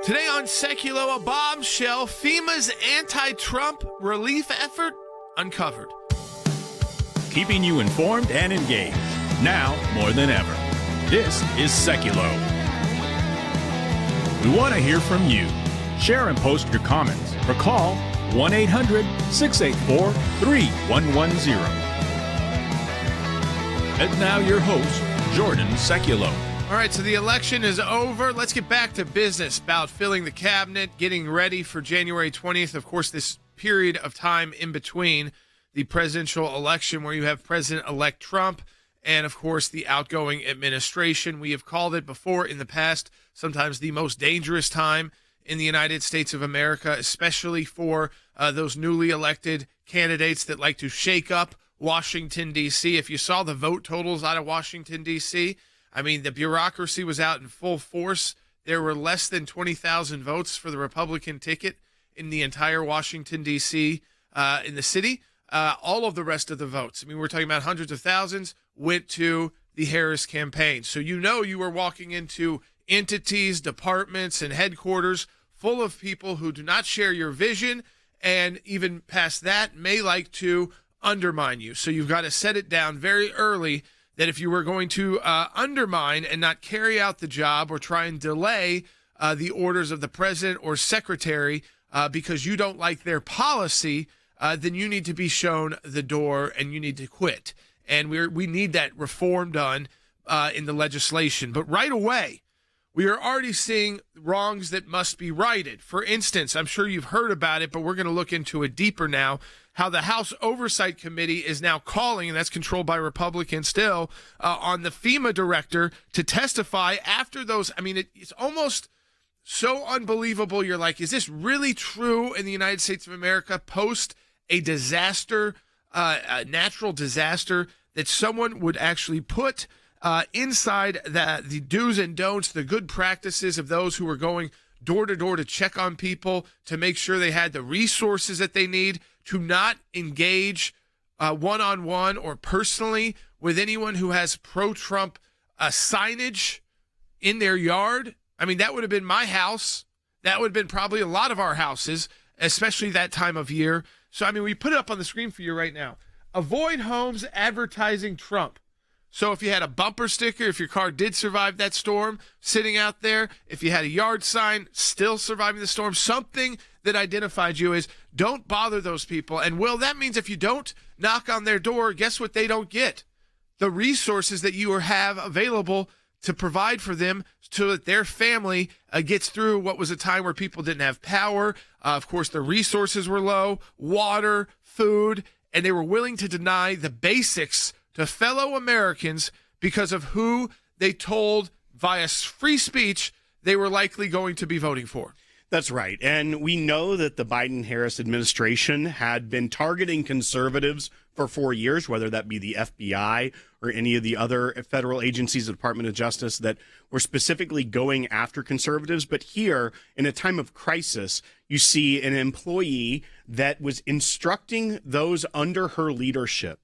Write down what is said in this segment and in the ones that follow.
Today on Sekulow, a bombshell, FEMA's anti-Trump relief effort uncovered. Keeping you informed and engaged, now more than ever. This is Sekulow. We want to hear from you. Share and post your comments or call 1-800-684-3110. And now your host, Jordan Sekulow. All right, so the election is over. Let's get back to business about filling the cabinet, getting ready for January 20th. Of course, this period of time in between the presidential election where you have President-elect Trump and, of course, the outgoing administration. We have called it before in the past, sometimes the most dangerous time in the United States of America, especially for those newly elected candidates that like to shake up Washington, D.C. If you saw the vote totals out of Washington, D.C., I mean, the bureaucracy was out in full force. There were less than 20,000 votes for the Republican ticket in the entire Washington, D.C., in the city. All of the rest of the votes, I mean, we're talking about hundreds of thousands, went to the Harris campaign. So you know you were walking into entities, departments, and headquarters full of people who do not share your vision and even past that may like to undermine you. So you've got to set it down very early that if you were going to undermine and not carry out the job or try and delay the orders of the president or secretary because you don't like their policy, then you need to be shown the door and you need to quit. And we need that reform done in the legislation. But right away, we are already seeing wrongs that must be righted. For instance, I'm sure you've heard about it, but we're going to look into it deeper now, how the House Oversight Committee is now calling, and that's controlled by Republicans still, on the FEMA director to testify after those. I mean, it's almost so unbelievable. You're like, is this really true in the United States of America post a disaster, a natural disaster, that someone would actually put inside the do's and don'ts, the good practices of those who are going door to door to check on people, to make sure they had the resources that they need, to not engage one-on-one or personally with anyone who has pro-Trump signage in their yard. I mean, that would have been my house. That would have been probably a lot of our houses, especially that time of year. So, I mean, we put it up on the screen for you right now. Avoid homes advertising Trump. So if you had a bumper sticker, if your car did survive that storm sitting out there, if you had a yard sign still surviving the storm, something that identified you as don't bother those people. And, Will, that means if you don't knock on their door, guess what they don't get? The resources that you have available to provide for them so that their family gets through what was a time where people didn't have power. Of course, the resources were low, water, food, and they were willing to deny the basics to fellow Americans because of who they told via free speech they were likely going to be voting for. That's right. And we know that the Biden-Harris administration had been targeting conservatives for 4 years, whether that be the FBI or any of the other federal agencies, the Department of Justice, that were specifically going after conservatives. But here, in a time of crisis, you see an employee that was instructing those under her leadership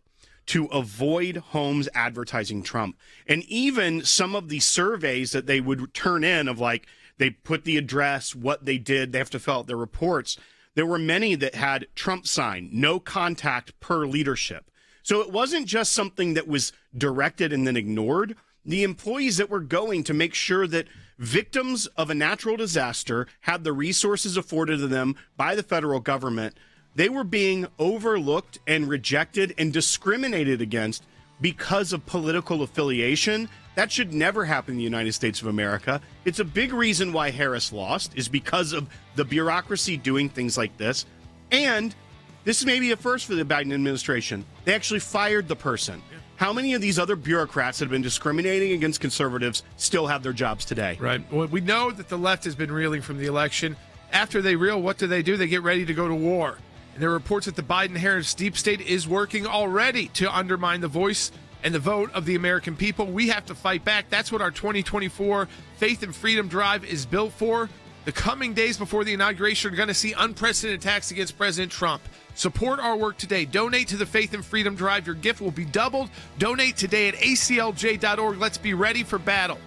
to avoid homes advertising Trump. And even some of the surveys that they would turn in of, like, they put the address, what they did, they have to fill out their reports. There were many that had Trump sign, no contact per leadership. So it wasn't just something that was directed and then ignored. The employees that were going to make sure that victims of a natural disaster had the resources afforded to them by the federal government, they were being overlooked and rejected and discriminated against because of political affiliation. That should never happen in the United States of America. It's a big reason why Harris lost, is because of the bureaucracy doing things like this. And this may be a first for the Biden administration. They actually fired the person. How many of these other bureaucrats that have been discriminating against conservatives still have their jobs today? Right. Well, we know that the left has been reeling from the election. After they reel, what do? They get ready to go to war. And there are reports that the Biden-Harris deep state is working already to undermine the voice and the vote of the American people. We have to fight back. That's what our 2024 Faith and Freedom Drive is built for. The coming days before the inauguration are going to see unprecedented attacks against President Trump. Support our work today. Donate to the Faith and Freedom Drive. Your gift will be doubled. Donate today at ACLJ.org. Let's be ready for battle.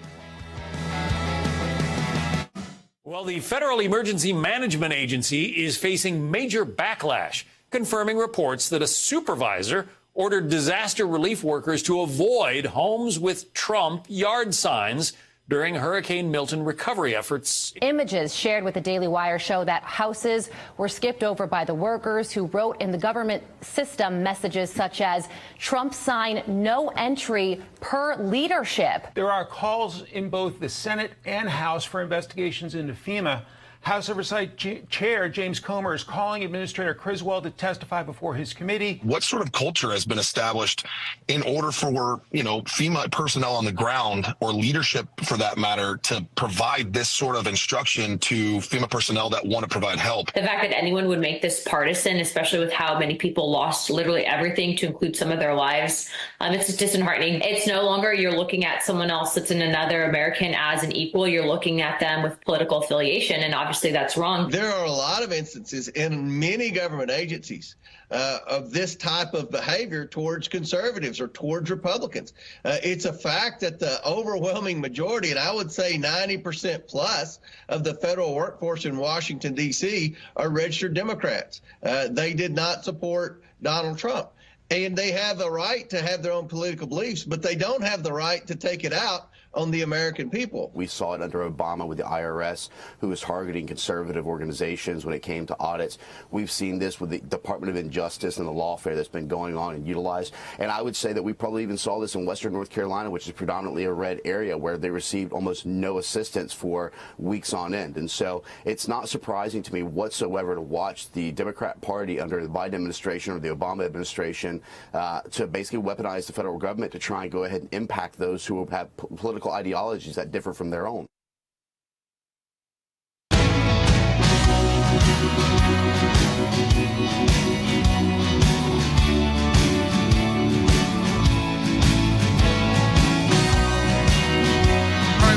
Well, the Federal Emergency Management Agency is facing major backlash, confirming reports that a supervisor ordered disaster relief workers to avoid homes with Trump yard signs during Hurricane Milton recovery efforts. Images shared with the Daily Wire show that houses were skipped over by the workers who wrote in the government system messages such as Trump sign no entry per leadership. There are calls in both the Senate and House for investigations into FEMA. House Oversight Chair James Comer is calling Administrator Criswell to testify before his committee. What sort of culture has been established in order for, FEMA personnel on the ground, or leadership for that matter, to provide this sort of instruction to FEMA personnel that want to provide help? The fact that anyone would make this partisan, especially with how many people lost literally everything to include some of their lives, it's disheartening. It's no longer you're looking at someone else that's in another American as an equal. You're looking at them with political affiliation, and obviously that's wrong. There are a lot of instances in many government agencies of this type of behavior towards conservatives or towards Republicans. It's a fact that the overwhelming majority, and I would say 90% plus of the federal workforce in Washington, D.C. are registered Democrats. They did not support Donald Trump. And they have the right to have their own political beliefs, but they don't have the right to take it out on the American people. We saw it under Obama with the IRS, who was targeting conservative organizations when it came to audits. We've seen this with the Department of Injustice and the lawfare that's been going on and utilized. And I would say that we probably even saw this in Western North Carolina, which is predominantly a red area, where they received almost no assistance for weeks on end. And so it's not surprising to me whatsoever to watch the Democrat Party under the Biden administration or the Obama administration to basically weaponize the federal government to try and go ahead and impact those who have political ideologies that differ from their own.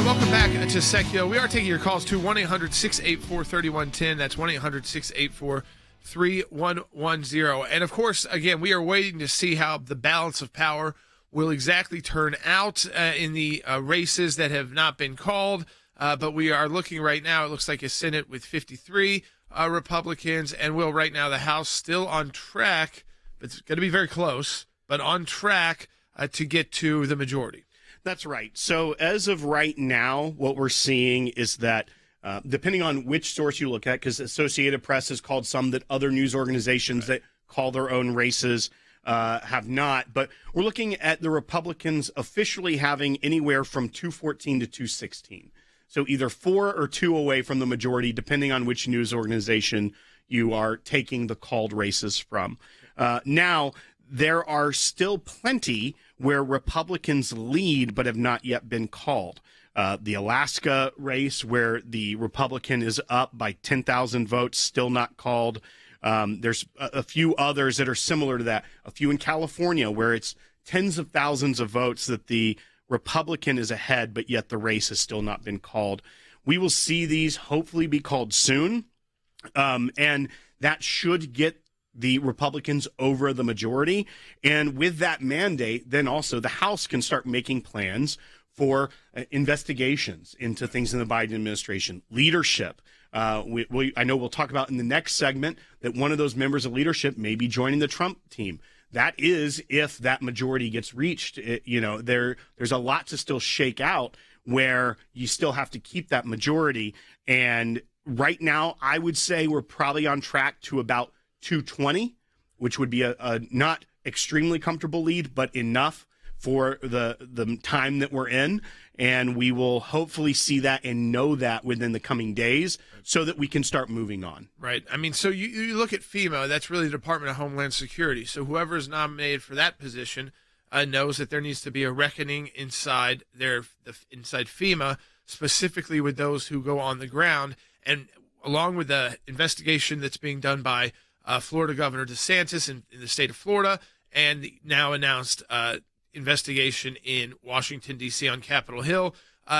Welcome back to Sekulow. We are taking your calls to 1-800-684-3110. That's 1-800-684-3110. And of course, again, we are waiting to see how the balance of power will exactly turn out in the races that have not been called. But we are looking right now, it looks like a Senate with 53 Republicans, and right now the House still on track. It's going to be very close, but on track to get to the majority. That's right. So as of right now, what we're seeing is that depending on which source you look at, because Associated Press has called some that other news organizations that call their own races have not. But we're looking at the Republicans officially having anywhere from 214 to 216. So either 4 or 2 away from the majority, depending on which news organization you are taking the called races from. Now, there are still plenty where Republicans lead but have not yet been called. The Alaska race, where the Republican is up by 10,000 votes, still not called. There's a few others that are similar to that. A few in California, where it's tens of thousands of votes that the Republican is ahead, but yet the race has still not been called. We will see these hopefully be called soon, and that should get the Republicans over the majority. And with that mandate, then also the House can start making plans for investigations into things in the Biden administration, leadership. I know we'll talk about in the next segment that one of those members of leadership may be joining the Trump team. That is, if that majority gets reached. There's a lot to still shake out where you still have to keep that majority. And right now, I would say we're probably on track to about 220, which would be a not extremely comfortable lead, but enough for the time that we're in. And we will hopefully see that and know that within the coming days so that we can start moving on. Right. I mean, so you look at FEMA, that's really the Department of Homeland Security. So whoever is nominated for that position knows that there needs to be a reckoning inside FEMA, specifically with those who go on the ground. And along with the investigation that's being done by Florida Governor DeSantis in the state of Florida, and the now announced investigation in Washington, D.C. on Capitol Hill.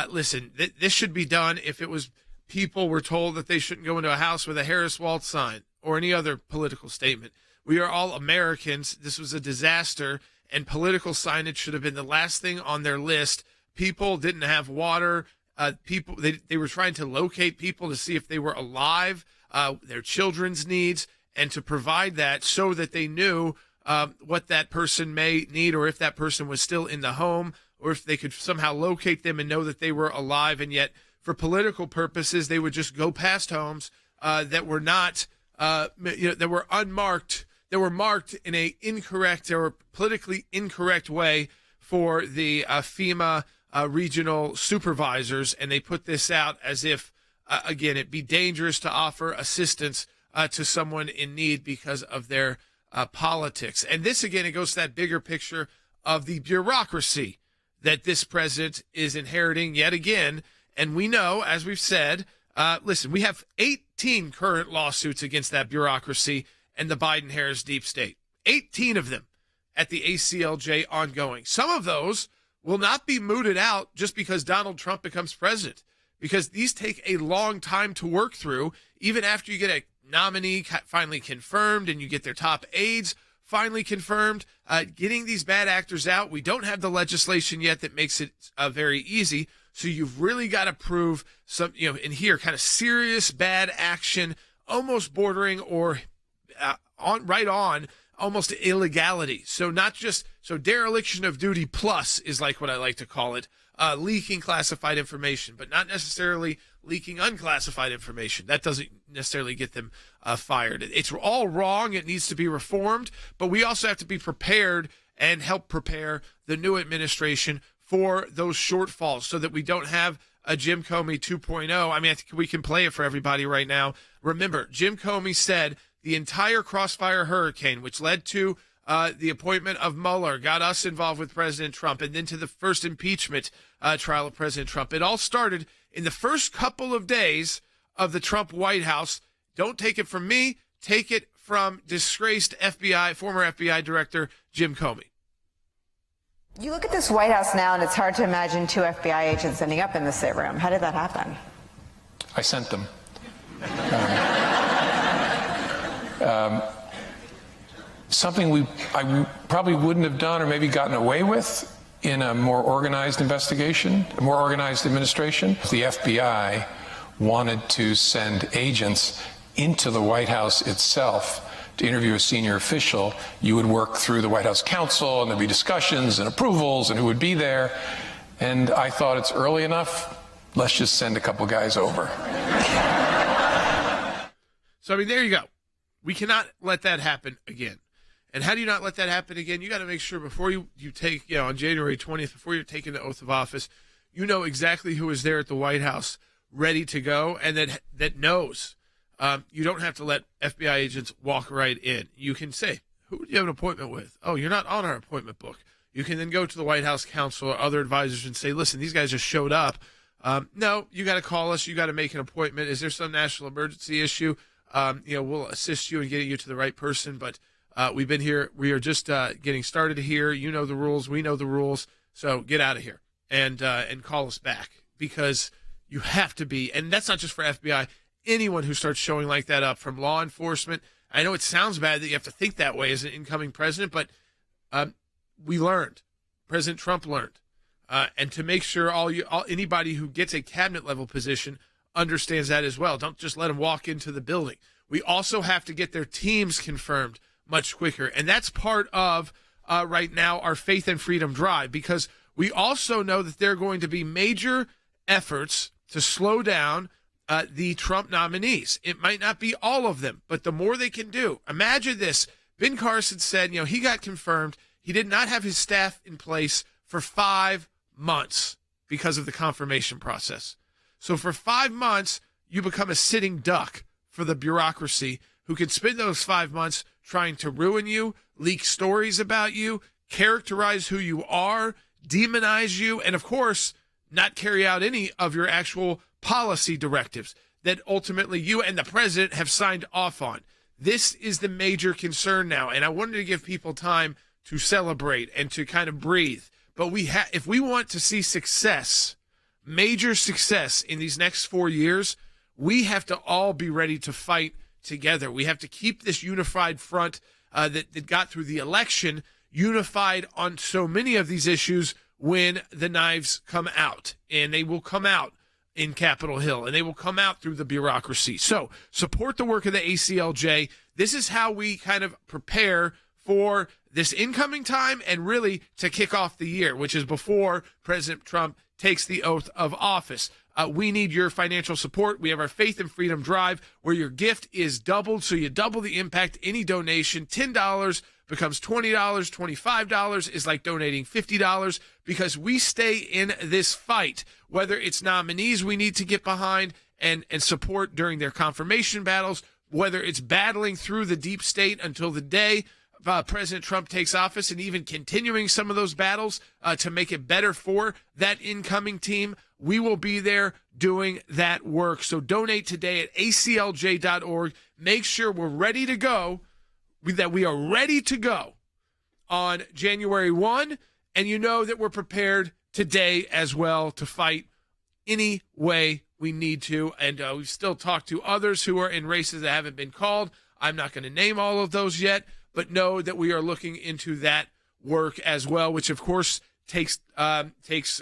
Listen, this should be done. If it was people were told that they shouldn't go into a house with a Harris Waltz sign or any other political statement. We are all Americans. This was a disaster, and political signage should have been the last thing on their list. People didn't have water. people. They were trying to locate people to see if they were alive, their children's needs, and to provide that so that they knew what that person may need, or if that person was still in the home, or if they could somehow locate them and know that they were alive. And yet, for political purposes, they would just go past homes that were not, that were unmarked, that were marked in a incorrect or politically incorrect way for the FEMA regional supervisors. And they put this out as if, again, it'd be dangerous to offer assistance to someone in need because of their politics. And this, again, it goes to that bigger picture of the bureaucracy that this president is inheriting yet again. And we know, as we've said, listen, we have 18 current lawsuits against that bureaucracy and the Biden-Harris deep state. 18 of them at the ACLJ ongoing. Some of those will not be mooted out just because Donald Trump becomes president, because these take a long time to work through, even after you get a nominee finally confirmed and you get their top aides finally confirmed. Getting these bad actors out, we don't have the legislation yet that makes it very easy. So you've really got to prove some, in here, kind of serious bad action, almost bordering or on almost illegality. So not just, so dereliction of duty plus is like what I like to call it, leaking classified information, but not necessarily leaking unclassified information. That doesn't necessarily get them fired. It's all wrong. It needs to be reformed, but we also have to be prepared and help prepare the new administration for those shortfalls so that we don't have a Jim Comey 2.0. I mean, I think we can play it for everybody right now. Remember, Jim Comey said the entire crossfire hurricane, which led to the appointment of Mueller, got us involved with President Trump, and then to the first impeachment trial of President Trump. It all started in the first couple of days of the Trump White House. Don't take it from me. Take it from disgraced former FBI Director Jim Comey. You look at this White House now, and it's hard to imagine 2 FBI agents ending up in the same room. How did that happen? I sent them. Something I probably wouldn't have done or maybe gotten away with in a more organized investigation, a more organized administration. The FBI wanted to send agents into the White House itself to interview a senior official. You would work through the White House counsel, and there'd be discussions and approvals and who would be there. And I thought, it's early enough. Let's just send a couple guys over. So, I mean, there you go. We cannot let that happen again. And how do you not let that happen again? You got to make sure before you take, on January 20th, before you're taking the oath of office, you know exactly who is there at the White House ready to go, and that knows. You don't have to let FBI agents walk right in. You can say, who do you have an appointment with? Oh, you're not on our appointment book. You can then go to the White House counsel or other advisors and say, listen, these guys just showed up. No, you got to call us. You got to make an appointment. Is there some national emergency issue? We'll assist you in getting you to the right person, but we've been here. We are just getting started here. You know the rules. We know the rules. So get out of here and call us back, because you have to be. And that's not just for FBI. Anyone who starts showing like that up, from law enforcement. I know it sounds bad that you have to think that way as an incoming president, but we learned. President Trump learned. And to make sure anybody who gets a cabinet level position understands that as well. Don't just let them walk into the building. We also have to get their teams confirmed much quicker. And that's part of, right now, our Faith and Freedom Drive, because we also know that there are going to be major efforts to slow down the Trump nominees. It might not be all of them, but the more they can do. Imagine this. Ben Carson said, he got confirmed. He did not have his staff in place for 5 months because of the confirmation process. So for 5 months, you become a sitting duck for the bureaucracy, who can spend those 5 months trying to ruin you, leak stories about you, characterize who you are, demonize you, and of course, not carry out any of your actual policy directives that ultimately you and the president have signed off on. This is the major concern now, and I wanted to give people time to celebrate and to kind of breathe. But if we want to see success, major success in these next 4 years, we have to all be ready to fight together. We have to keep this unified front that got through the election unified on so many of these issues when the knives come out. And they will come out in Capitol Hill, and they will come out through the bureaucracy. So support the work of the ACLJ. This is how we kind of prepare for this incoming time and really to kick off the year, which is before President Trump takes the oath of office. We need your financial support. We have our Faith and Freedom Drive where your gift is doubled, so you double the impact. Any donation, $10 becomes $20, $25 is like donating $50 because we stay in this fight, whether it's nominees we need to get behind and support during their confirmation battles, whether it's battling through the deep state until the day President Trump takes office and even continuing some of those battles to make it better for that incoming team. We will be there doing that work. So donate today at aclj.org. Make sure we're ready to go, that we are ready to go on January 1. And you know that we're prepared today as well to fight any way we need to. And we've still talked to others who are in races that haven't been called. I'm not going to name all of those yet, but know that we are looking into that work as well, which of course takes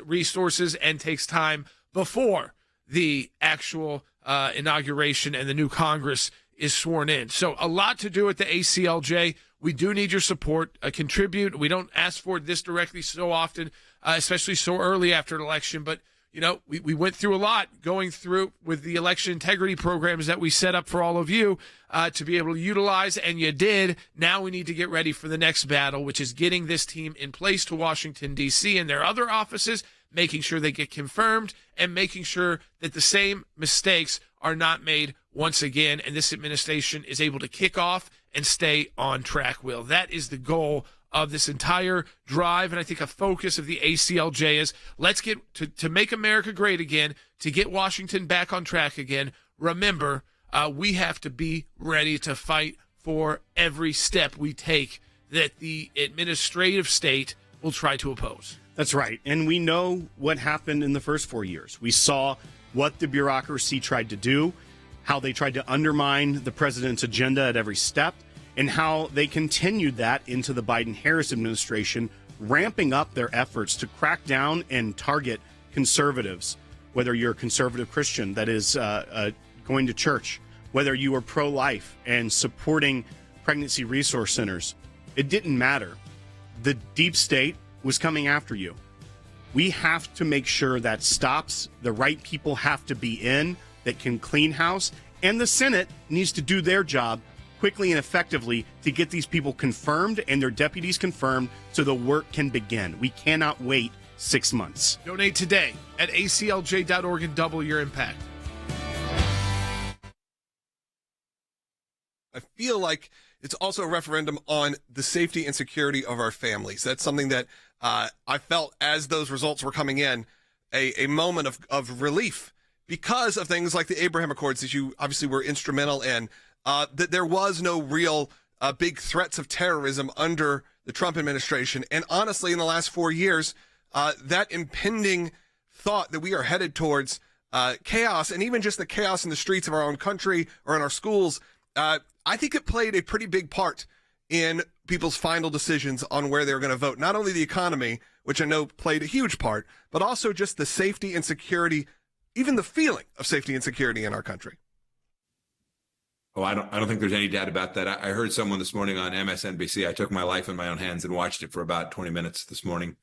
resources and takes time before the actual inauguration and the new Congress is sworn in. So a lot to do at the ACLJ. We do need your support. Contribute. We don't ask for this directly so often, especially so early after an election, but you know, we went through a lot going through with the election integrity programs that we set up for all of you to be able to utilize, and you did. Now we need to get ready for the next battle, which is getting this team in place to Washington, D.C. and their other offices, making sure they get confirmed, and making sure that the same mistakes are not made once again, and this administration is able to kick off and stay on track, Will. That is the goal of this entire drive, and I think a focus of the ACLJ is let's get to make America great again, to get Washington back on track again. Remember, we have to be ready to fight for every step we take that the administrative state will try to oppose. That's right, and we know what happened in the first 4 years. We saw what the bureaucracy tried to do, how they tried to undermine the president's agenda at every step, and how they continued that into the Biden-Harris administration, ramping up their efforts to crack down and target conservatives, whether you're a conservative Christian that is going to church, whether you are pro-life and supporting pregnancy resource centers. It didn't matter. The deep state was coming after you. We have to make sure that stops. The right people have to be in that can clean house, and the Senate needs to do their job quickly and effectively to get these people confirmed and their deputies confirmed so the work can begin. We cannot wait 6 months. Donate today at aclj.org and double your impact. I feel like it's also a referendum on the safety and security of our families. That's something that I felt as those results were coming in, a moment of relief because of things like the Abraham Accords that you obviously were instrumental in. That there was no real big threats of terrorism under the Trump administration. And honestly, in the last 4 years, that impending thought that we are headed towards chaos, and even just the chaos in the streets of our own country or in our schools, I think it played a pretty big part in people's final decisions on where they were going to vote. Not only the economy, which I know played a huge part, but also just the safety and security, even the feeling of safety and security in our country. Oh, I don't think there's any doubt about that. I heard someone this morning on MSNBC. I took my life in my own hands and watched it for about 20 minutes this morning.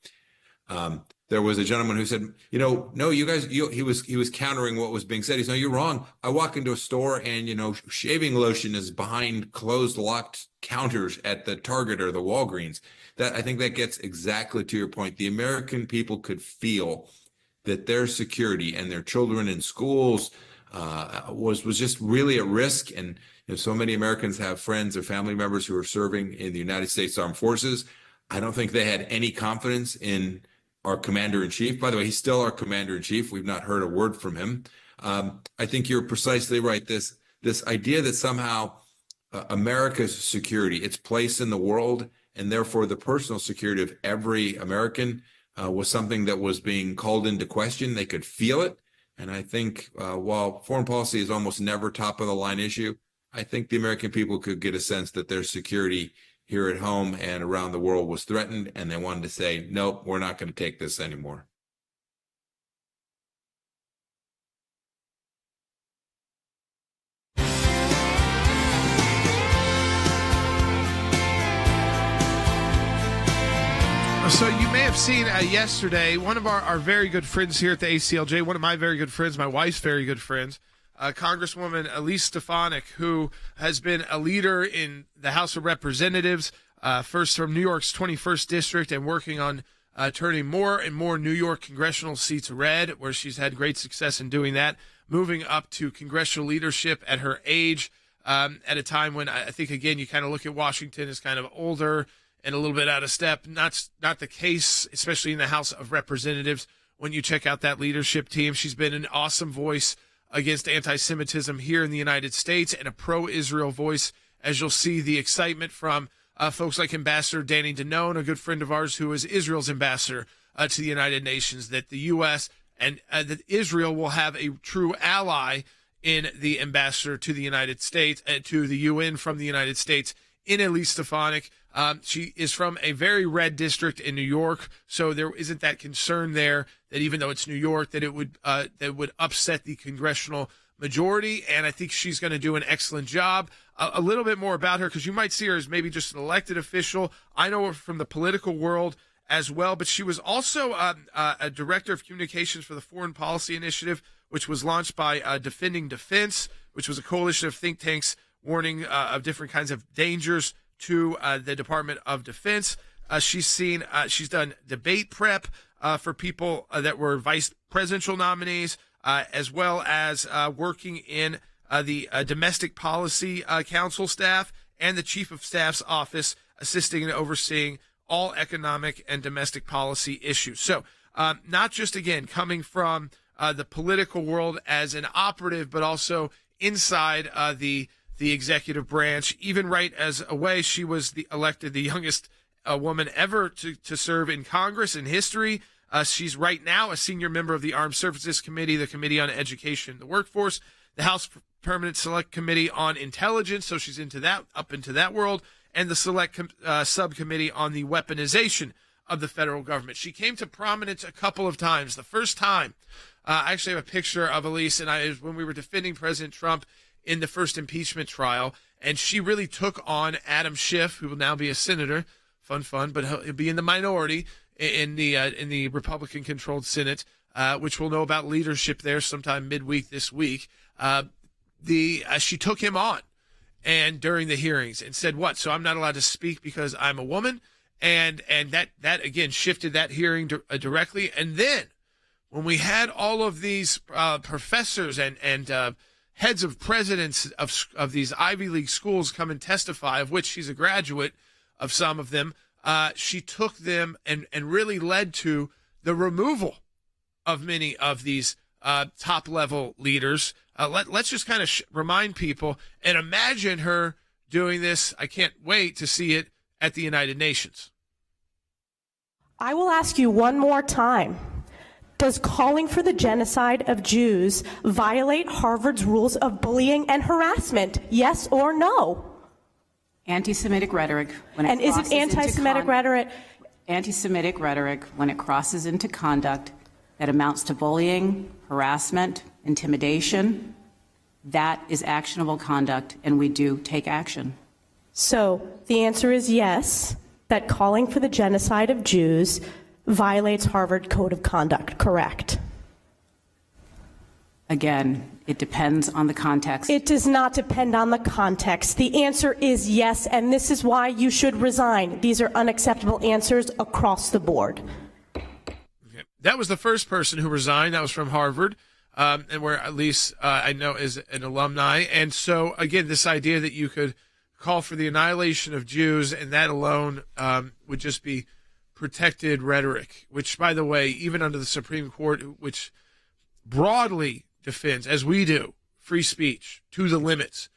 There was a gentleman who said, no, you guys, he was countering what was being said. He said, no, you're wrong. I walk into a store and, shaving lotion is behind closed, locked counters at the Target or the Walgreens. I think that gets exactly to your point. The American people could feel that their security and their children in schools was just really at risk. And so many Americans have friends or family members who are serving in the United States Armed Forces. I don't think they had any confidence in our commander-in-chief. By the way, he's still our commander-in-chief. We've not heard a word from him. I think you're precisely right. This idea that somehow America's security, its place in the world, and therefore the personal security of every American was something that was being called into question. They could feel it. And I think while foreign policy is almost never top of the line issue, I think the American people could get a sense that their security here at home and around the world was threatened. And they wanted to say, nope, we're not going to take this anymore. have seen yesterday one of our very good friends here at the ACLJ, one of my very good friends, my wife's very good friends, Congresswoman Elise Stefanik, who has been a leader in the House of Representatives, first from New York's 21st District and working on turning more and more New York congressional seats red, where she's had great success in doing that, moving up to congressional leadership at her age, at a time when I think, again, you kind of look at Washington as kind of older and a little bit out of step. Not the case, especially in the House of Representatives. When you check out that leadership team, she's been an awesome voice against anti-Semitism here in the United States and a pro-Israel voice, as you'll see the excitement from folks like Ambassador Danny Danone, a good friend of ours who is Israel's ambassador to the United Nations, that the U.S. and that Israel will have a true ally in the ambassador to the United States, to the UN from the United States, in Elise Stefanik. She is from a very red district in New York, so there isn't that concern there that even though it's New York, that it would upset the congressional majority. And I think she's going to do an excellent job. A little bit more about her, because you might see her as maybe just an elected official. I know her from the political world as well, but she was also a director of communications for the Foreign Policy Initiative, which was launched by Defending Defense, which was a coalition of think tanks warning of different kinds of dangers to the Department of Defense. She's done debate prep for people that were vice presidential nominees, as well as working in the Domestic Policy Council staff and the Chief of Staff's office, assisting and overseeing all economic and domestic policy issues. So not just, again, coming from the political world as an operative, but also inside the executive branch. Even right as a way, she was elected the youngest woman ever to serve in Congress in history. She's right now a senior member of the Armed Services Committee, the Committee on Education and the Workforce, the House Permanent Select Committee on Intelligence, so she's up into that world, and the Select Subcommittee on the Weaponization of the federal government. She came to prominence a couple of times. The first time, I actually have a picture of Elise and I when we were defending President Trump in the first impeachment trial, and she really took on Adam Schiff, who will now be a senator. Fun, but he'll be in the minority in the Republican-controlled Senate, which we'll know about leadership there sometime midweek this week. She took him on, and during the hearings, and said, "What? So I'm not allowed to speak because I'm a woman?" And that again shifted that hearing directly. And then when we had all of these professors and heads of presidents of these Ivy League schools come and testify, of which she's a graduate of some of them, she took them and really led to the removal of many of these top-level leaders. Let's just kind of remind people and imagine her doing this. I can't wait to see it at the United Nations. I will ask you one more time. Does calling for the genocide of Jews violate Harvard's rules of bullying and harassment? Yes or no? Anti-Semitic rhetoric. And is it anti-Semitic rhetoric? Anti-Semitic rhetoric, when it crosses into conduct that amounts to bullying, harassment, intimidation, that is actionable conduct, and we do take action. So the answer is yes, that calling for the genocide of Jews violates Harvard Code of Conduct, correct? Again, it depends on the context. It does not depend on the context. The answer is yes, and this is why you should resign. These are unacceptable answers across the board. That was the first person who resigned. That was from Harvard, and where at least I know is an alumni. And so, again, this idea that you could call for the annihilation of Jews and that alone would just be protected rhetoric, which, by the way, even under the Supreme Court, which broadly defends, as we do, free speech to the limits,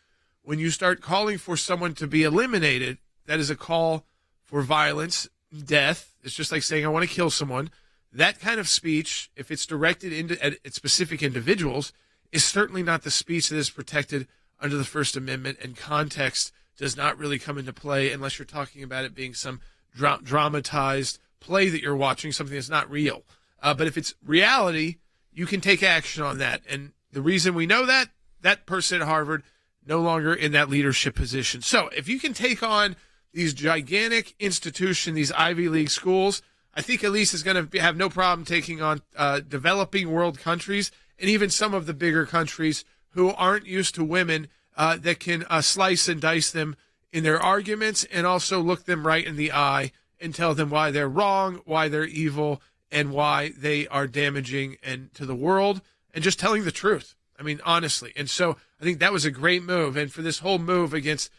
when you start calling for someone to be eliminated, that is a call for violence, death. It's just like saying, I want to kill someone. That kind of speech, if it's directed at specific individuals, is certainly not the speech that is protected under the First Amendment, and context does not really come into play unless you're talking about it being some dramatized play that you're watching, something that's not real. But if it's reality, you can take action on that. And the reason we know that person at Harvard no longer in that leadership position. So if you can take on these gigantic institutions, these Ivy League schools, I think Elise is going to have no problem taking on developing world countries and even some of the bigger countries who aren't used to women that can slice and dice them in their arguments and also look them right in the eye and tell them why they're wrong, why they're evil, and why they are damaging and to the world, and just telling the truth. I mean, honestly. And so I think that was a great move. And for this whole move against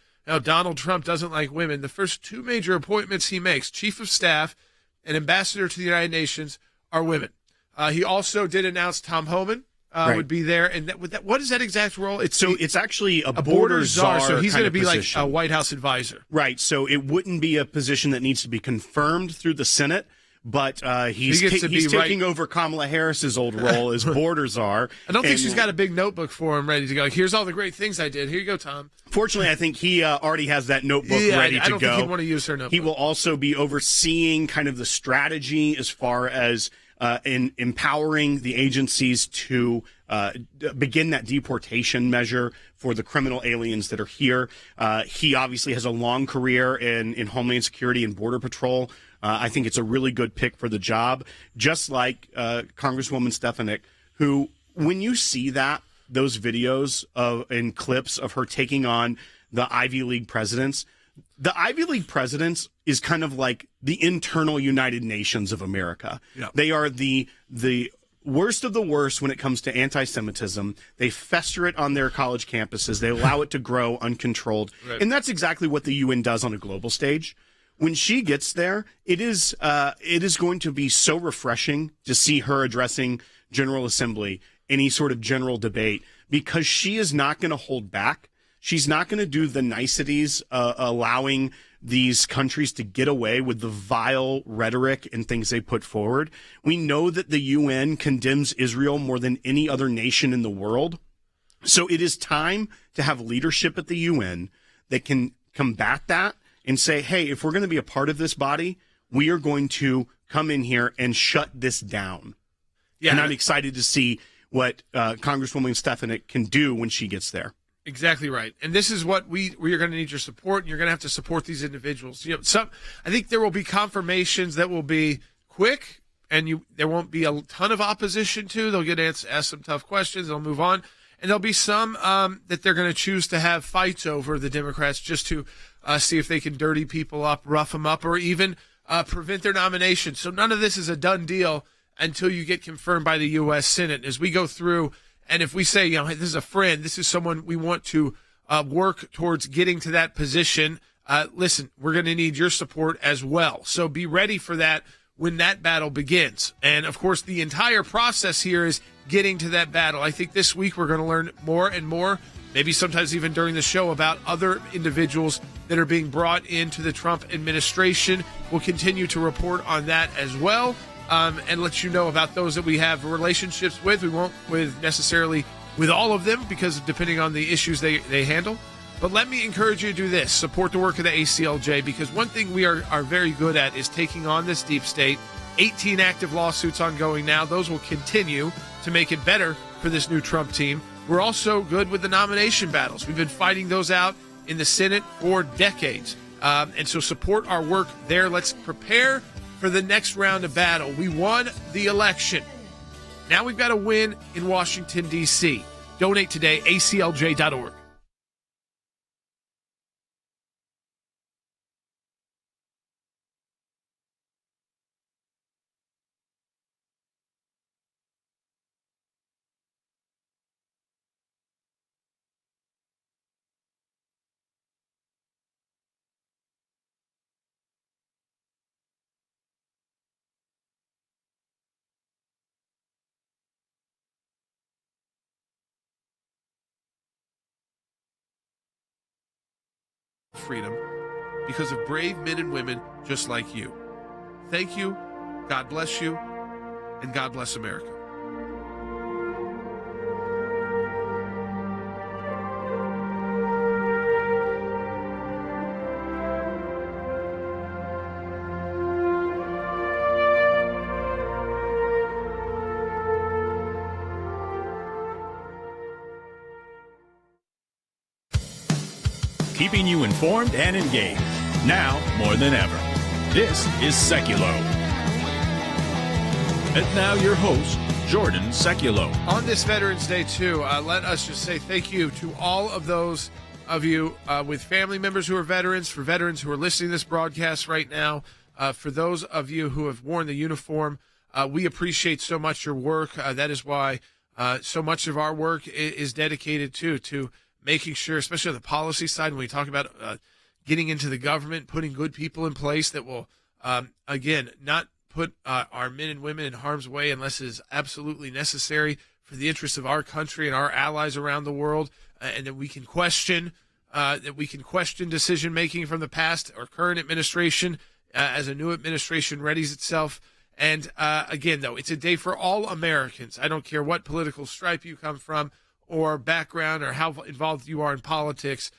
Donald Trump doesn't like women, the first two major appointments he makes, chief of staff and ambassador to the United Nations, are women. He also did announce Tom Homan would be there. And what is that exact role? It's actually a border czar. So he's going to be position. like a White House advisor. Right. So it wouldn't be a position that needs to be confirmed through the Senate. But he's taking over Kamala Harris's old role as border czar. I don't think she's got a big notebook for him ready to go. Like, here's all the great things I did. Here you go, Tom. Fortunately, I think he already has that notebook ready to go. I don't think he'd want to use her notebook. He will also be overseeing kind of the strategy as far as in empowering the agencies to begin that deportation measure for the criminal aliens that are here. He obviously has a long career in Homeland Security and Border Patrol. I think it's a really good pick for the job, just like Congresswoman Stefanik, who, when you see those videos and clips of her taking on the Ivy League presidents is kind of like the internal United Nations of America. Yeah. They are the worst of the worst when it comes to anti-Semitism. They fester it on their college campuses. They allow it to grow uncontrolled. Right. And that's exactly what the UN does on a global stage. When she gets there, it is going to be so refreshing to see her addressing General Assembly, any sort of general debate, because she is not going to hold back. She's not going to do the niceties, allowing these countries to get away with the vile rhetoric and things they put forward. We know that the UN condemns Israel more than any other nation in the world. So it is time to have leadership at the UN that can combat that and say, hey, if we're going to be a part of this body, we are going to come in here and shut this down. Yeah, and I'm excited to see what Congresswoman Stefanik can do when she gets there. Exactly right. And this is what we are going to need your support, and you're going to have to support these individuals. I think there will be confirmations that will be quick, and there won't be a ton of opposition to. They'll get asked some tough questions. They'll move on. And there'll be some that they're going to choose to have fights over, the Democrats, just to see if they can dirty people up, rough them up, or even prevent their nomination. So none of this is a done deal until you get confirmed by the U.S. Senate. As we go through, and if we say, hey, this is a friend, this is someone we want to work towards getting to that position, listen, we're going to need your support as well. So be ready for that when that battle begins. And, of course, the entire process here is getting to that battle. I think this week we're going to learn more and more, maybe sometimes even during the show, about other individuals that are being brought into the Trump administration. We'll continue to report on that as well, and let you know about those that we have relationships with. We won't necessarily with all of them, because depending on the issues they handle. But let me encourage you to do this. Support the work of the ACLJ, because one thing we are very good at is taking on this deep state. 18 active lawsuits ongoing now. Those will continue to make it better for this new Trump team. We're also good with the nomination battles. We've been fighting those out in the Senate for decades. And so support our work there. Let's prepare for the next round of battle. We won the election. Now we've got to win in Washington, D.C. Donate today, aclj.org. Freedom because of brave men and women just like you. Thank you. God bless you. And God bless America. Keeping you informed and engaged, now more than ever. This is Sekulow. And now your host, Jordan Sekulow. On this Veterans Day, too, let us just say thank you to all of those of you with family members who are veterans, for veterans who are listening to this broadcast right now, for those of you who have worn the uniform. We appreciate so much your work. That is why so much of our work is dedicated to making sure, especially on the policy side, when we talk about getting into the government, putting good people in place that will, again, not put our men and women in harm's way unless it is absolutely necessary for the interests of our country and our allies around the world, and that we can question decision making from the past or current administration as a new administration readies itself. And again, though, it's a day for all Americans. I don't care what political stripe you come from or background or how involved you are in politics.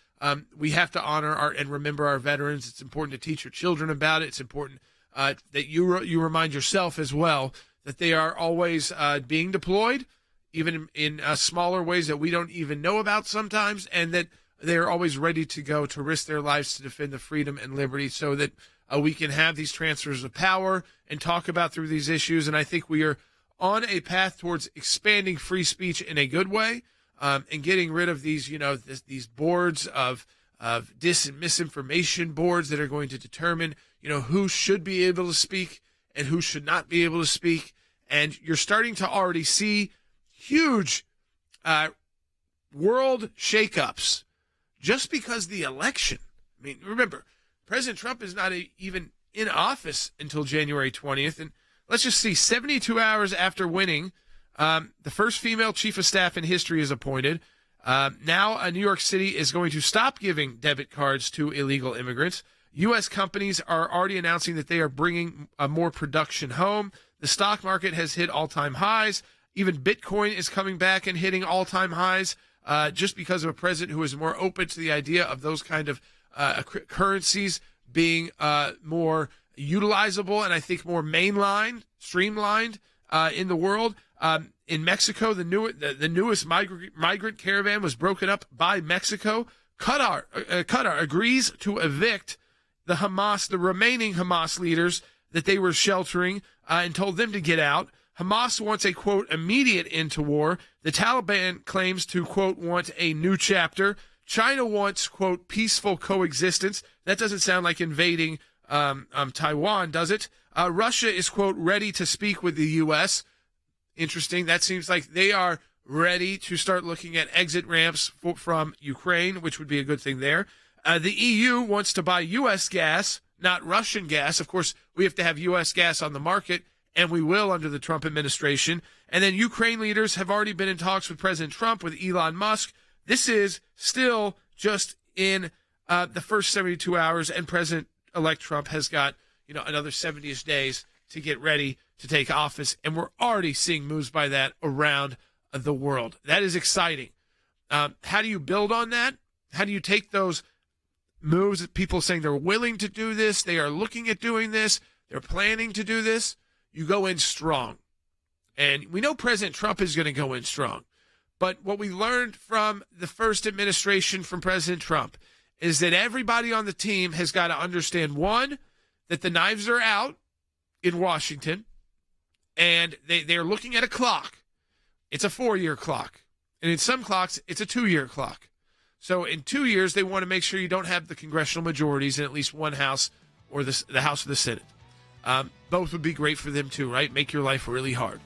We have to honor and remember our veterans. It's important to teach your children about it. It's important that you remind yourself as well that they are always being deployed, even in smaller ways that we don't even know about sometimes, and that they are always ready to go to risk their lives to defend the freedom and liberty so that we can have these transfers of power and talk about through these issues. And I think we are on a path towards expanding free speech in a good way, and getting rid of these, these boards of dis and misinformation boards that are going to determine, who should be able to speak and who should not be able to speak. And you're starting to already see huge world shakeups just because the election. I mean, remember, President Trump is not even in office until January 20th. And let's just see, 72 hours after winning, the first female chief of staff in history is appointed. Now New York City is going to stop giving debit cards to illegal immigrants. U.S. companies are already announcing that they are bringing more production home. The stock market has hit all-time highs. Even Bitcoin is coming back and hitting all-time highs just because of a president who is more open to the idea of those kind of currencies being more utilizable and I think more mainline, streamlined in the world. In Mexico, the newest migrant caravan was broken up by Mexico. Qatar agrees to evict the remaining Hamas leaders that they were sheltering and told them to get out. Hamas wants a, quote, immediate end to war. The Taliban claims to, quote, want a new chapter. China wants, quote, peaceful coexistence. That doesn't sound like invading Taiwan, does it? Russia is, quote, ready to speak with the U.S. Interesting. That seems like they are ready to start looking at exit ramps from Ukraine, which would be a good thing there. The EU wants to buy U.S. gas, not Russian gas. Of course, we have to have U.S. gas on the market, and we will under the Trump administration. And then Ukraine leaders have already been in talks with President Trump, with Elon Musk. This is still just in the first 72 hours, and President-elect Trump has got another 70-ish days to get ready to take office, and we're already seeing moves by that around the world. That is exciting. How do you build on that? How do you take those moves, people saying they're willing to do this, they are looking at doing this, they're planning to do this? You go in strong. And we know President Trump is going to go in strong. But what we learned from the first administration from President Trump is that everybody on the team has got to understand, one, that the knives are out in Washington, and they're looking at a clock. It's a 4-year clock. And in some clocks, it's a 2-year clock. So in 2 years, they want to make sure you don't have the congressional majorities in at least one house or the House or the Senate. Both would be great for them too, right? Make your life really hard.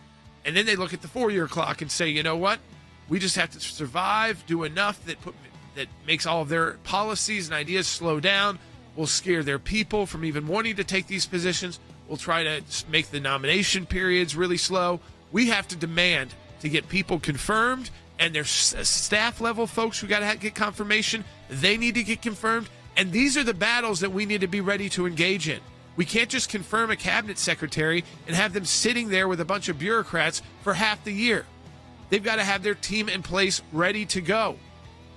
And then they look at the 4-year clock and say, you know what? We just have to survive, do enough that makes all of their policies and ideas slow down. We'll scare their people from even wanting to take these positions. We'll try to make the nomination periods really slow. We have to demand to get people confirmed, and their staff level folks who got to get confirmation, they need to get confirmed. And these are the battles that we need to be ready to engage in. We can't just confirm a cabinet secretary and have them sitting there with a bunch of bureaucrats for half the year. They've got to have their team in place ready to go.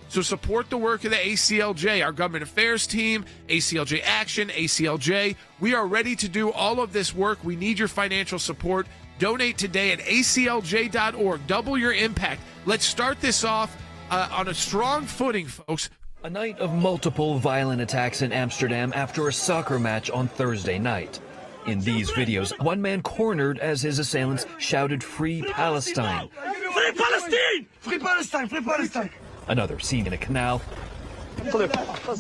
So support the work of the ACLJ, our government affairs team, ACLJ Action, ACLJ. We are ready to do all of this work. We need your financial support. Donate today at aclj.org. Double your impact. Let's start this off on a strong footing, folks. A night of multiple violent attacks in Amsterdam after a soccer match on Thursday night. In these videos, one man cornered as his assailants shouted, "Free Palestine!" Free Palestine! Free Palestine! Free Palestine! Another seen in a canal.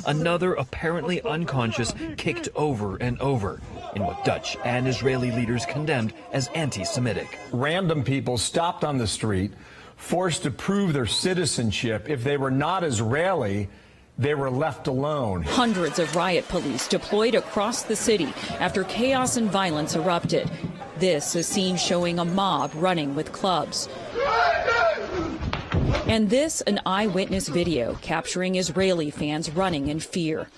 Another apparently unconscious, kicked over and over in what Dutch and Israeli leaders condemned as anti-Semitic. Random people stopped on the street, forced to prove their citizenship. If they were not Israeli, they were left alone. Hundreds of riot police deployed across the city after chaos and violence erupted. This is seen showing a mob running with clubs. And this, an eyewitness video capturing Israeli fans running in fear.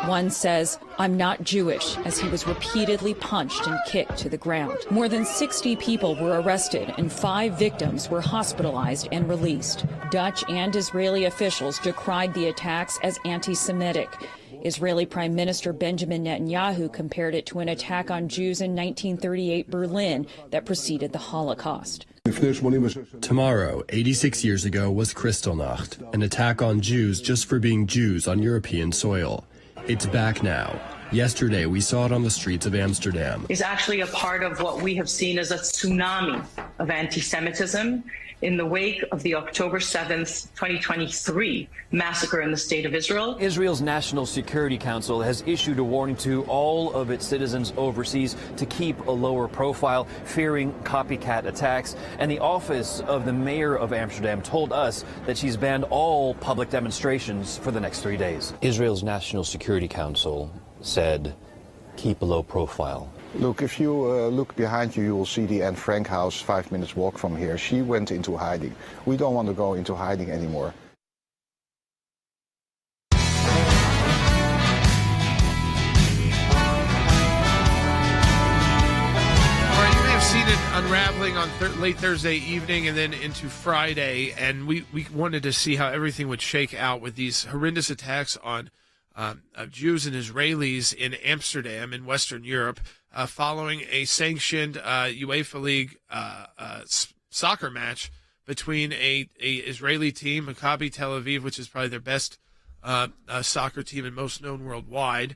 One says, "I'm not Jewish," as he was repeatedly punched and kicked to the ground. More than 60 people were arrested and 5 victims were hospitalized and released. Dutch and Israeli officials decried the attacks as anti-Semitic. Israeli Prime Minister Benjamin Netanyahu compared it to an attack on Jews in 1938 Berlin that preceded the Holocaust. Tomorrow, 86 years ago, was Kristallnacht, an attack on Jews just for being Jews on European soil. It's back now. Yesterday, we saw it on the streets of Amsterdam. Is actually a part of what we have seen as a tsunami of anti-Semitism in the wake of the October 7th, 2023 massacre in the state of Israel. Israel's National Security Council has issued a warning to all of its citizens overseas to keep a lower profile, fearing copycat attacks. And the office of the mayor of Amsterdam told us that she's banned all public demonstrations for the next 3 days. Israel's National Security Council said, keep a low profile. Look, if you look behind you, you will see the Anne Frank house 5 minutes walk from here. She went into hiding. We don't want to go into hiding anymore. All right, you may have seen it unraveling on late Thursday evening and then into Friday, and we wanted to see how everything would shake out with these horrendous attacks on Jews and Israelis in Amsterdam in Western Europe. Following a sanctioned UEFA League soccer match between a Israeli team, Maccabi Tel Aviv, which is probably their best soccer team and most known worldwide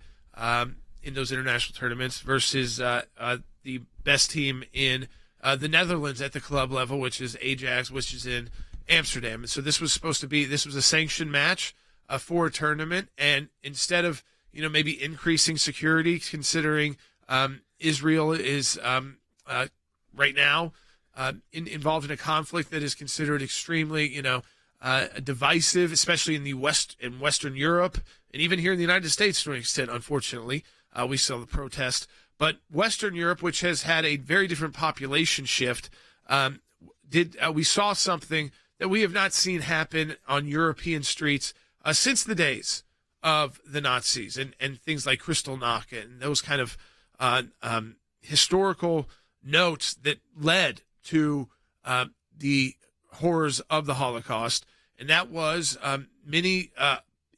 in those international tournaments, versus the best team in the Netherlands at the club level, which is Ajax, which is in Amsterdam. And so this was a sanctioned match for a tournament, and instead of maybe increasing security, considering Israel is right now involved in a conflict that is considered extremely, divisive, especially in Western Europe, and even here in the United States to an extent. Unfortunately, we saw the protest. But Western Europe, which has had a very different population shift, we saw something that we have not seen happen on European streets since the days of the Nazis and things like Kristallnacht and those kind of historical notes that led to the horrors of the Holocaust. And that was many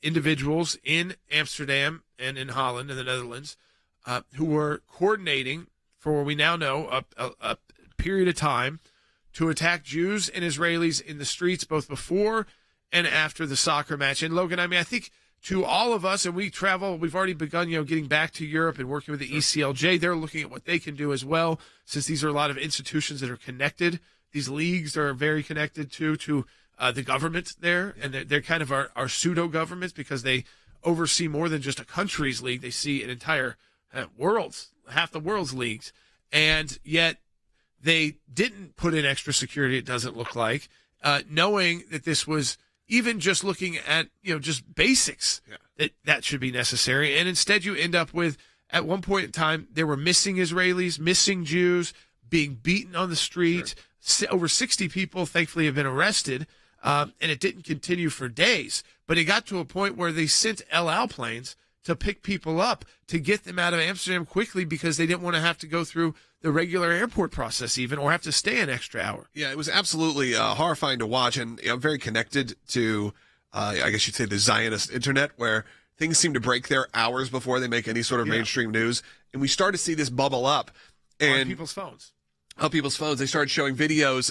individuals in Amsterdam and in Holland and the Netherlands who were coordinating for what we now know a period of time to attack Jews and Israelis in the streets, both before and after the soccer match. And Logan, I think to all of us, and we've already begun, getting back to Europe and working with the ECLJ. They're looking at what they can do as well, since these are a lot of institutions that are connected. These leagues are very connected to the government there, and they're kind of our pseudo governments because they oversee more than just a country's league. They see an entire half the world's leagues, and yet they didn't put in extra security. It doesn't look like, knowing that this was even just looking at, just basics that should be necessary. And instead you end up with, at one point in time, there were missing Israelis, missing Jews, being beaten on the street. Sure. Over 60 people, thankfully, have been arrested. And it didn't continue for days. But it got to a point where they sent El Al planes to pick people up, to get them out of Amsterdam quickly, because they didn't want to have to go through the regular airport process even, or have to stay an extra hour. Yeah, it was absolutely horrifying to watch, and very connected to, I guess you'd say, the Zionist internet, where things seem to break there hours before they make any sort of mainstream news. And we start to see this bubble up. And on people's phones. They started showing videos,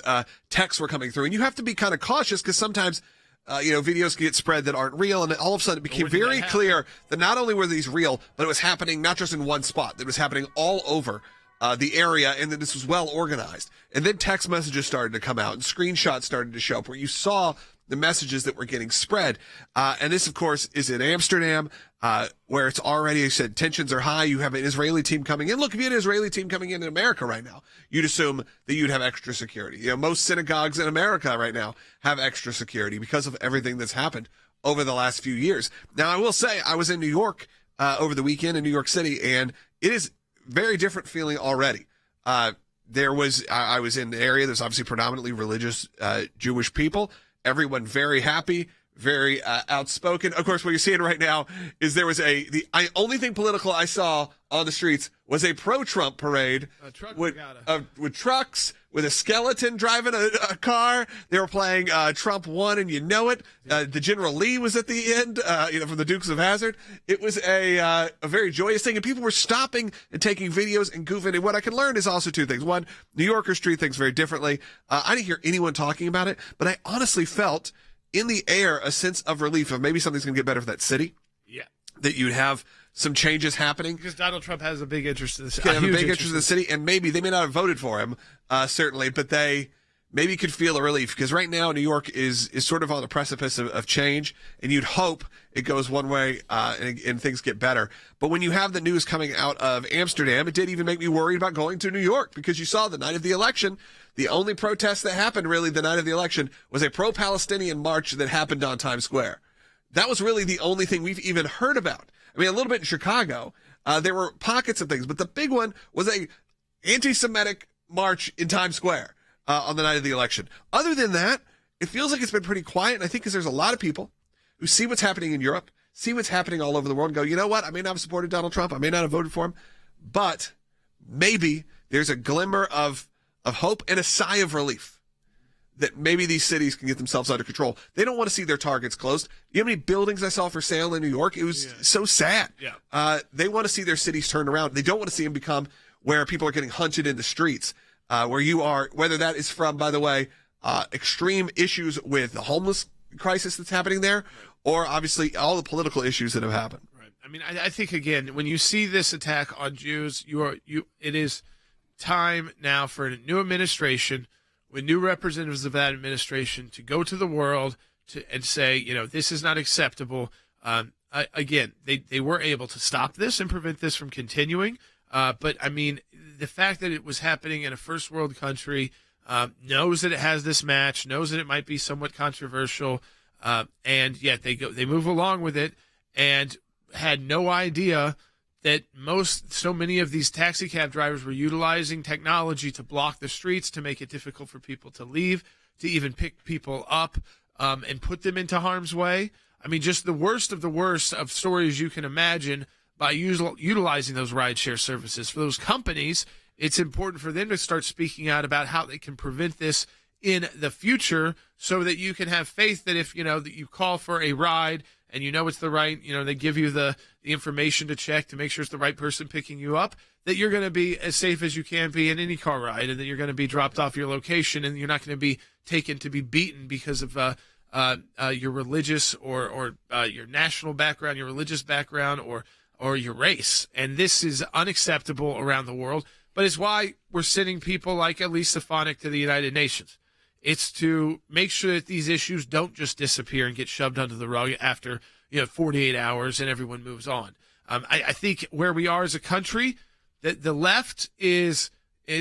texts were coming through. And you have to be kind of cautious, because sometimes videos get spread that aren't real, and all of a sudden it became very clear that not only were these real, but it was happening not just in one spot, it was happening all over the area, and that this was well organized. And then text messages started to come out, and screenshots started to show up where you saw the messages that were getting spread. And this, of course, is in Amsterdam, where it's already, I said, tensions are high. You have an Israeli team coming in. Look, if you had an Israeli team coming in America right now, you'd assume that you'd have extra security. Most synagogues in America right now have extra security because of everything that's happened over the last few years. Now, I will say, I was in New York over the weekend in New York City, and it is very different feeling already. I was in the area. There's obviously predominantly religious Jewish people. Everyone very happy, very outspoken. Of course, what you're seeing right now is there was the only thing political I saw on the streets was a pro-Trump parade with trucks, with a skeleton driving a car. They were playing Trump Won and You Know It. The General Lee was at the end, from the Dukes of Hazzard. It was a very joyous thing, and people were stopping and taking videos and goofing. And what I can learn is also two things. One, New Yorkers treat things very differently. I didn't hear anyone talking about it, but I honestly felt in the air a sense of relief of maybe something's going to get better for that city. Yeah. That you'd have some changes happening. Because Donald Trump has a big interest in the city. Have a big interest in the city, and maybe they may not have voted for him, certainly, but they maybe could feel a relief. Because right now, New York is sort of on the precipice of change, and you'd hope it goes one way and things get better. But when you have the news coming out of Amsterdam, it did even make me worried about going to New York, because you saw the night of the election, the only protest that happened really the night of the election was a pro-Palestinian march that happened on Times Square. That was really the only thing we've even heard about. I mean, a little bit in Chicago, there were pockets of things, but the big one was a anti-Semitic march in Times Square on the night of the election. Other than that, it feels like it's been pretty quiet, and I think because there's a lot of people who see what's happening in Europe, see what's happening all over the world, and go, you know what, I may not have supported Donald Trump, I may not have voted for him, but maybe there's a glimmer of hope and a sigh of relief that maybe these cities can get themselves under control. They don't want to see their targets closed. You know how many buildings I saw for sale in New York? It was so sad. Yeah. They want to see their cities turned around. They don't want to see them become where people are getting hunted in the streets, where you are, whether that is from, by the way, extreme issues with the homeless crisis that's happening there, or obviously all the political issues that have happened. Right. I mean, I think, again, when you see this attack on Jews, it is time now for a new administration with new representatives of that administration to go to the world and say, this is not acceptable. Again, they were able to stop this and prevent this from continuing. But, I mean, the fact that it was happening in a first world country, knows that it has this match, knows that it might be somewhat controversial, and yet they move along with it and had no idea that so many of these taxi cab drivers were utilizing technology to block the streets, to make it difficult for people to leave, to even pick people up and put them into harm's way. I mean, just the worst of stories you can imagine by utilizing those rideshare services. For those companies, it's important for them to start speaking out about how they can prevent this in the future, so that you can have faith that if, that you call for a ride and it's the right, they give you the information to check to make sure it's the right person picking you up, that you're going to be as safe as you can be in any car ride, and that you're going to be dropped off your location, and you're not going to be taken to be beaten because of your religious or your national background, your religious background, or your race. And this is unacceptable around the world, but it's why we're sending people like Elise Stefanik to the United Nations. It's to make sure that these issues don't just disappear and get shoved under the rug after 48 hours and everyone moves on. I think where we are as a country, that the left is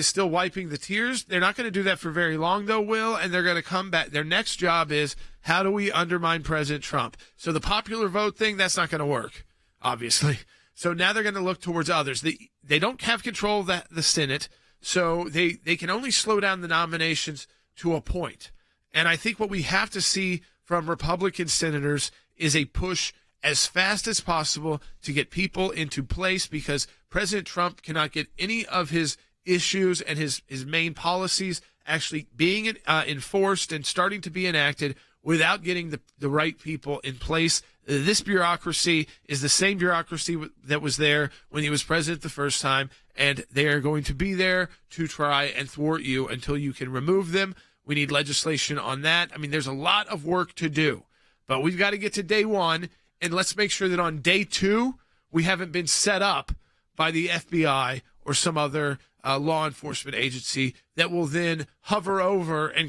still wiping the tears. They're not going to do that for very long, though, Will, and they're going to come back. Their next job is, how do we undermine President Trump? So the popular vote thing, that's not going to work, obviously. So now they're going to look towards others. They don't have control of the Senate, so they can only slow down the nominations to a point. And I think what we have to see from Republican senators is a push as fast as possible to get people into place, because President Trump cannot get any of his issues and his main policies actually being enforced and starting to be enacted without getting the right people in place. This bureaucracy is the same bureaucracy that was there when he was president the first time, and they are going to be there to try and thwart you until you can remove them. We need legislation on that. I mean, there's a lot of work to do. But we've got to get to day one, and let's make sure that on day two, we haven't been set up by the FBI or some other law enforcement agency that will then hover over and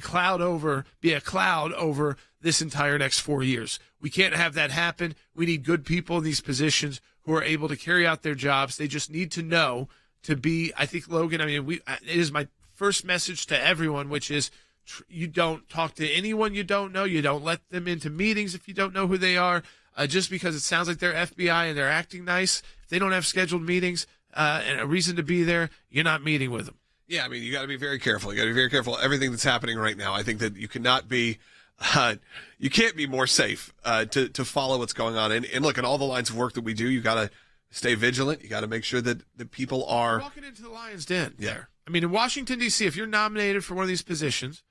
be a cloud over this entire next 4 years. We can't have that happen. We need good people in these positions who are able to carry out their jobs. They just need to know to be, I think, Logan, it is my first message to everyone, which is you don't talk to anyone you don't know. You don't let them into meetings if you don't know who they are. Just because it sounds like they're FBI and they're acting nice, if they don't have scheduled meetings and a reason to be there, you're not meeting with them. Yeah, you got to be very careful. You got to be very careful of everything that's happening right now. I think that you cannot be, you can't be more safe to follow what's going on. And look, at all the lines of work that we do, you got to stay vigilant. You got to make sure that the people are walking into the lion's den. Yeah, in Washington D.C., if you're nominated for one of these positions,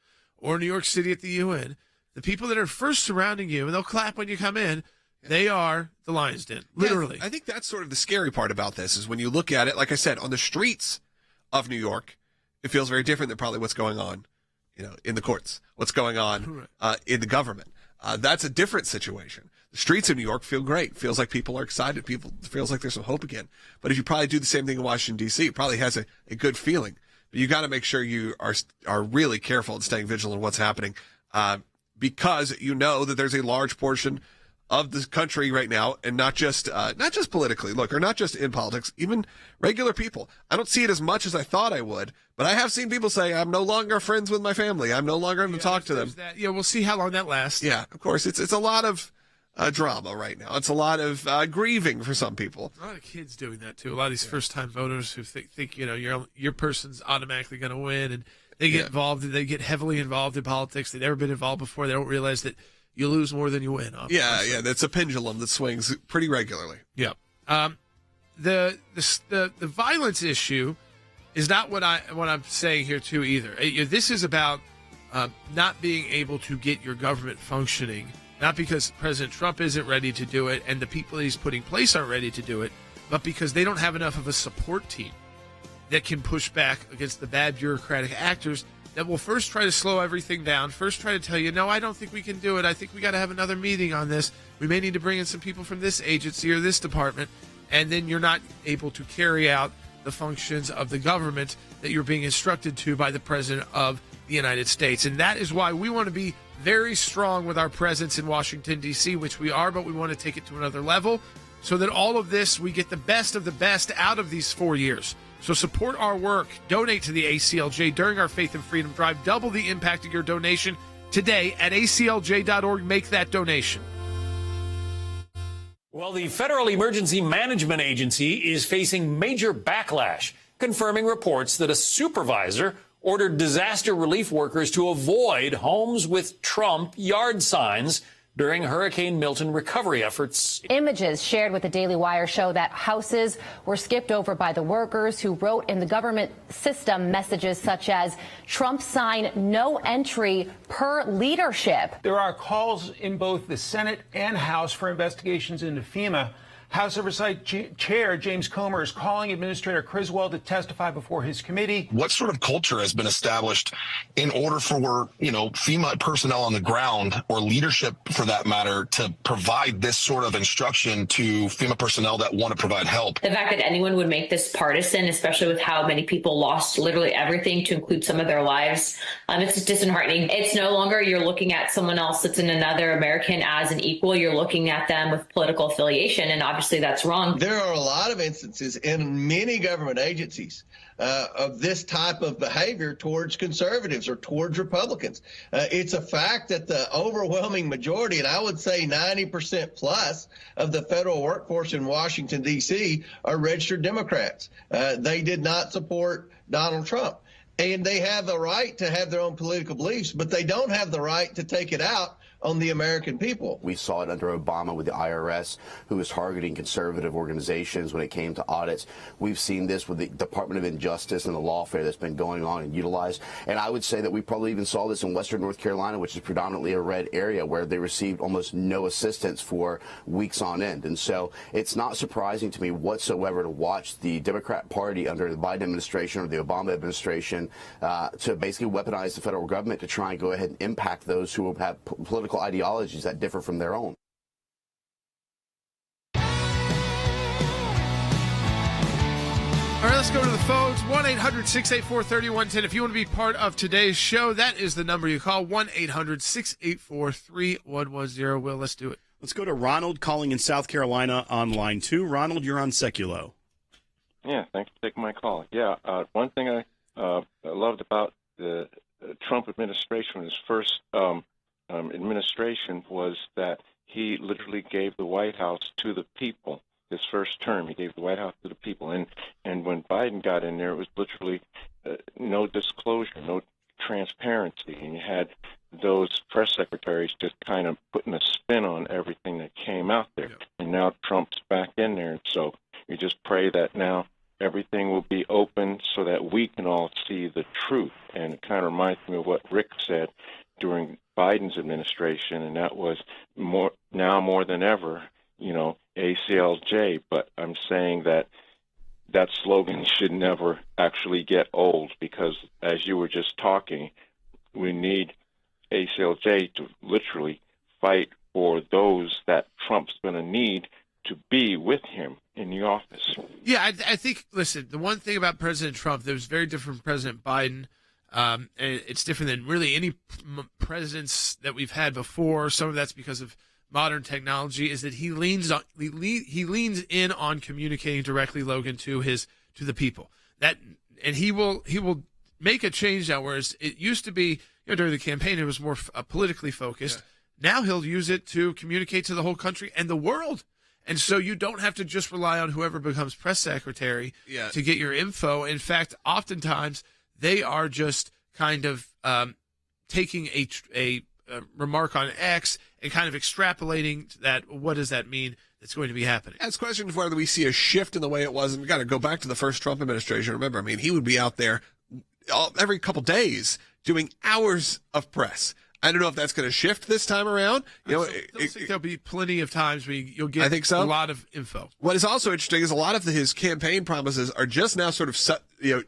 or New York City at the UN, the people that are first surrounding you, and they'll clap when you come in, they are the lion's den, literally. Yeah, I think that's sort of the scary part about this is when you look at it, like I said, on the streets of New York, it feels very different than probably what's going on, in the courts, what's going on in the government. That's a different situation. The streets of New York feel great. Feels like people are excited. Feels like there's some hope again. But if you probably do the same thing in Washington, D.C., it probably has a good feeling. But you got to make sure you are really careful and staying vigilant of what's happening because you know that there's a large portion of the country right now, and not just politically, or not just in politics, even regular people. I don't see it as much as I thought I would, but I have seen people say, I'm no longer friends with my family. I'm no longer going to talk to them. We'll see how long that lasts. Yeah, of course. It's a lot of drama right now. It's a lot of grieving for some people. A lot of kids doing that too. A lot of these first-time voters who think your person's automatically going to win, and they get involved. They get heavily involved in politics. They've never been involved before. They don't realize that you lose more than you win. Obviously. Yeah. That's a pendulum that swings pretty regularly. Yeah. The violence issue is not what I'm saying here too either. This is about not being able to get your government functioning. Not because President Trump isn't ready to do it and the people he's putting in place aren't ready to do it, but because they don't have enough of a support team that can push back against the bad bureaucratic actors that will first try to slow everything down, first try to tell you, no, I don't think we can do it. I think we got to have another meeting on this. We may need to bring in some people from this agency or this department, and then you're not able to carry out the functions of the government that you're being instructed to by the President of the United States. And that is why we want to be very strong with our presence in Washington, D.C., which we are, but we want to take it to another level so that all of this, we get the best of the best out of these 4 years. So support our work. Donate to the ACLJ during our Faith and Freedom Drive. Double the impact of your donation today at aclj.org. Make that donation. Well, the Federal Emergency Management Agency is facing major backlash, confirming reports that a supervisor ordered disaster relief workers to avoid homes with Trump yard signs during Hurricane Milton recovery efforts. Images shared with the Daily Wire show that houses were skipped over by the workers who wrote in the government system messages such as Trump sign no entry per leadership. There are calls in both the Senate and House for investigations into FEMA. House Oversight Chair James Comer is calling Administrator Criswell to testify before his committee. What sort of culture has been established in order for, FEMA personnel on the ground, or leadership for that matter, to provide this sort of instruction to FEMA personnel that want to provide help? The fact that anyone would make this partisan, especially with how many people lost literally everything to include some of their lives, it's disheartening. It's no longer you're looking at someone else that's in another American as an equal. You're looking at them with political affiliation, and obviously that's wrong. There are a lot of instances in many government agencies of this type of behavior towards conservatives or towards Republicans. It's a fact that the overwhelming majority, and I would say 90% plus of the federal workforce in Washington, D.C. are registered Democrats. They did not support Donald Trump. And they have the right to have their own political beliefs, but they don't have the right to take it out on the American people. We saw it under Obama with the IRS, who was targeting conservative organizations when it came to audits. We've seen this with the Department of Injustice and the lawfare that's been going on and utilized. And I would say that we probably even saw this in Western North Carolina, which is predominantly a red area, where they received almost no assistance for weeks on end. And so it's not surprising to me whatsoever to watch the Democrat Party under the Biden administration or the Obama administration to basically weaponize the federal government to try and go ahead and impact those who have political ideologies that differ from their own. All right, let's go to the phones. 1-800-684-3110. If you want to be part of today's show, that is the number you call. 1-800-684-3110. Will, let's do it. Let's go to Ronald calling in South Carolina on line 2. Ronald, you're on Sekulow. Yeah, thanks for taking my call. Yeah, one thing I loved about the Trump administration, his first administration, was that he literally gave the White House to the people. His first term, he gave the White House to the people. And when Biden got in there, it was literally no disclosure, no transparency. And you had those press secretaries just kind of putting a spin on everything that came out there. And now Trump's back in there. And so you just pray that now everything will be open so that we can all see the truth. And it kind of reminds me of what Rick said during Biden's administration, and that was more than ever, ACLJ. But I'm saying that slogan should never actually get old, because as you were just talking, we need ACLJ to literally fight for those that Trump's going to need to be with him in the office. Yeah, I think, listen, the one thing about President Trump that was very different from President Biden, and it's different than really any presidents that we've had before. Some of that's because of modern technology, is that he leans in on communicating directly, Logan, to the people. And he will make a change now, whereas it used to be, during the campaign it was more politically focused. Yeah. Now he'll use it to communicate to the whole country and the world. And so you don't have to just rely on whoever becomes press secretary to get your info. In fact, oftentimes they are just kind of taking a remark on X and kind of extrapolating that. What does that mean that's going to be happening? It's a question of whether we see a shift in the way it was. And we got to go back to the first Trump administration. Remember, he would be out there every couple days doing hours of press. I don't know if that's going to shift this time around. I think there'll be plenty of times where you'll get a lot of info. What is also interesting is a lot of his campaign promises are just now sort of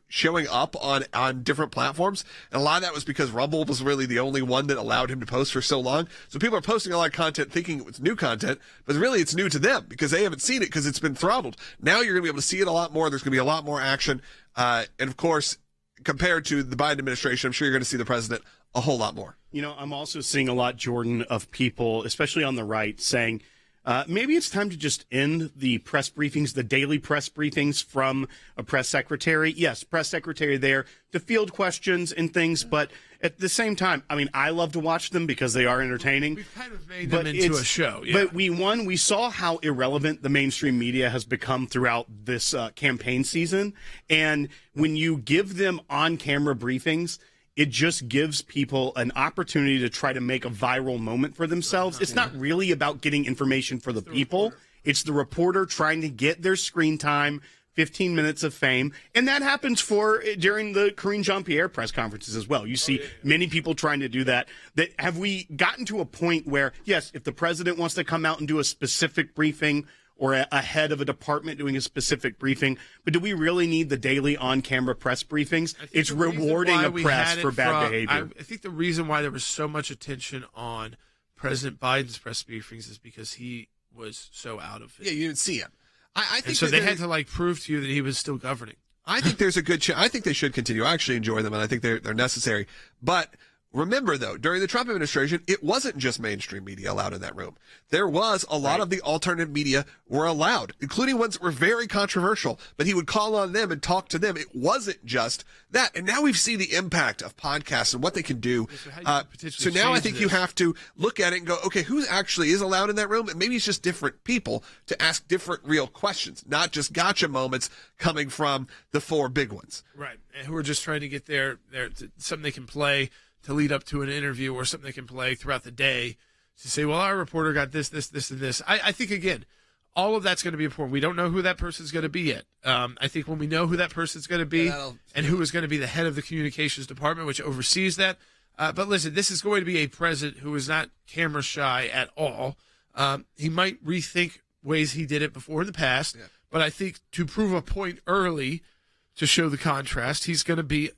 showing up on different platforms. And a lot of that was because Rumble was really the only one that allowed him to post for so long. So people are posting a lot of content thinking it was new content, but really it's new to them because they haven't seen it because it's been throttled. Now you're going to be able to see it a lot more. There's going to be a lot more action. And of course, compared to the Biden administration, I'm sure you're going to see the president a whole lot more. I'm also seeing a lot, Jordan, of people, especially on the right, saying maybe it's time to just end the press briefings, the daily press briefings from a press secretary. Yes, press secretary there to field questions and things, but at the same time, I love to watch them because they are entertaining. We've kind of made them into a show. Yeah. But we saw how irrelevant the mainstream media has become throughout this campaign season. And when you give them on-camera briefings, it just gives people an opportunity to try to make a viral moment for themselves. It's not really about getting information for the people. It's the reporter trying to get their screen time, 15 minutes of fame. And that happens during the Karine Jean-Pierre press conferences as well. You see many people trying to do that. Have we gotten to a point where, yes, if the president wants to come out and do a specific briefing, or a head of a department doing a specific briefing, but do we really need the daily on-camera press briefings? It's rewarding a press for bad behavior. I think the reason why there was so much attention on President Biden's press briefings is because he was so out of it. Yeah, you didn't see him. I think so they had to prove to you that he was still governing. I think there's a good I think they should continue. I actually enjoy them, and I think they're necessary. But remember, though, during the Trump administration, it wasn't just mainstream media allowed in that room. There was a lot of the alternative media were allowed, including ones that were very controversial, but he would call on them and talk to them. It wasn't just that. And now we've seen the impact of podcasts and what they can do. So now I think you have to look at it and go, okay, who actually is allowed in that room? And maybe it's just different people to ask different real questions, not just gotcha moments coming from the four big ones. Right. And who are just trying to get their something they can play to lead up to an interview, or something they can play throughout the day to say, well, our reporter got this, and this. I think, again, all of that's going to be important. We don't know who that person's going to be yet. I think when we know who that person's going to be and who is going to be the head of the communications department, which oversees that. But listen, this is going to be a president who is not camera shy at all. He might rethink ways he did it before in the past, but I think to prove a point early to show the contrast, he's going to be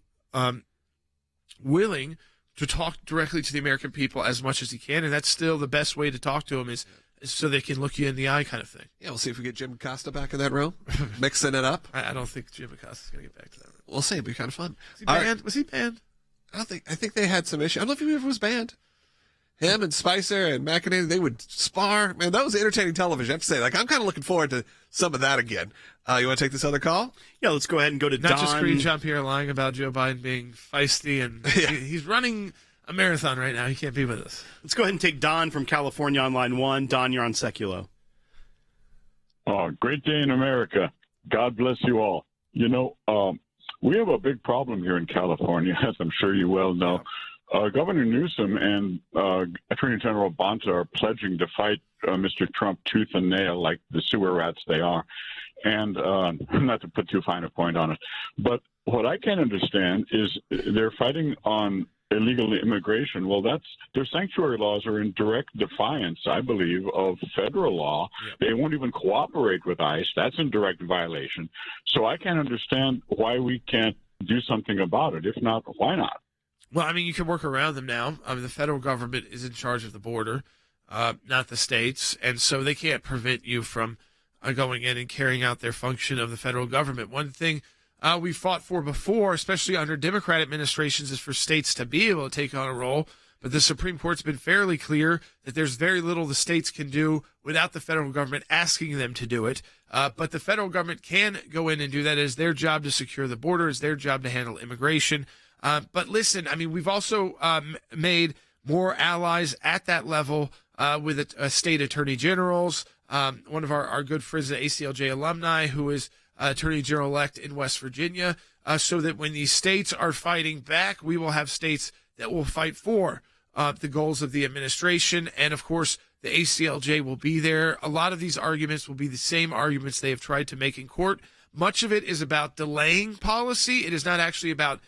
willing to talk directly to the American people as much as he can, and that's still the best way to talk to them is so they can look you in the eye kind of thing. Yeah, we'll see if we get Jim Acosta back in that room, mixing it up. I don't think Jim Acosta's going to get back to that room. We'll see. It'd be kind of fun. Was he banned? Was he banned? I think they had some issue. I don't know if he ever was banned. Him and Spicer and McEnany, they would spar. Man, that was entertaining television, I have to say. Like, I'm kind of looking forward to some of that again. You want to take this other call? Yeah, let's go ahead and go to Not Don. just Karine Jean-Pierre lying about Joe Biden being feisty, and he's running a marathon right now. He can't be with us. Let's go ahead and take Don from California on line 1. Don, you're on Sekulow. Oh, great day in America. God bless you all. You know, we have a big problem here in California, as I'm sure you well know. Governor Newsom and Attorney General Bonta are pledging to fight Mr. Trump tooth and nail like the sewer rats they are. And not to put too fine a point on it, but what I can't understand is they're fighting on illegal immigration. Well, their sanctuary laws are in direct defiance, I believe, of federal law. They won't even cooperate with ICE. That's in direct violation. So I can't understand why we can't do something about it. If not, why not? Well, I mean, you can work around them now. I mean, the federal government is in charge of the border, not the states, and so they can't prevent you from going in and carrying out their function of the federal government. One thing we fought for before, especially under Democrat administrations, is for states to be able to take on a role. But the Supreme Court's been fairly clear that there's very little the states can do without the federal government asking them to do it. But the federal government can go in and do that. It is their job to secure the border. It's their job to handle immigration. But listen, I mean, we've also made more allies at that level with state attorney generals. One of our good friends, the ACLJ alumni, who is Attorney General-elect in West Virginia, so that when these states are fighting back, we will have states that will fight for the goals of the administration. And, of course, the ACLJ will be there. A lot of these arguments will be the same arguments they have tried to make in court. Much of it is about delaying policy. It is not actually about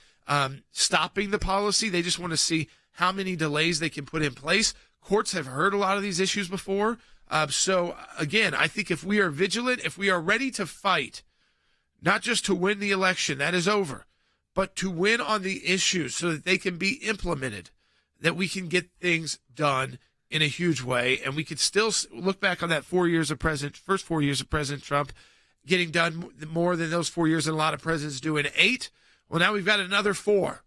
stopping the policy. They just want to see how many delays they can put in place. Courts have heard a lot of these issues before. So, again, I think if we are vigilant, if we are ready to fight, not just to win the election, that is over, but to win on the issues so that they can be implemented, that we can get things done in a huge way, and we could still look back on that first 4 years of President Trump getting done more than those 4 years, and a lot of presidents do in 8. Well, now we've got another 4.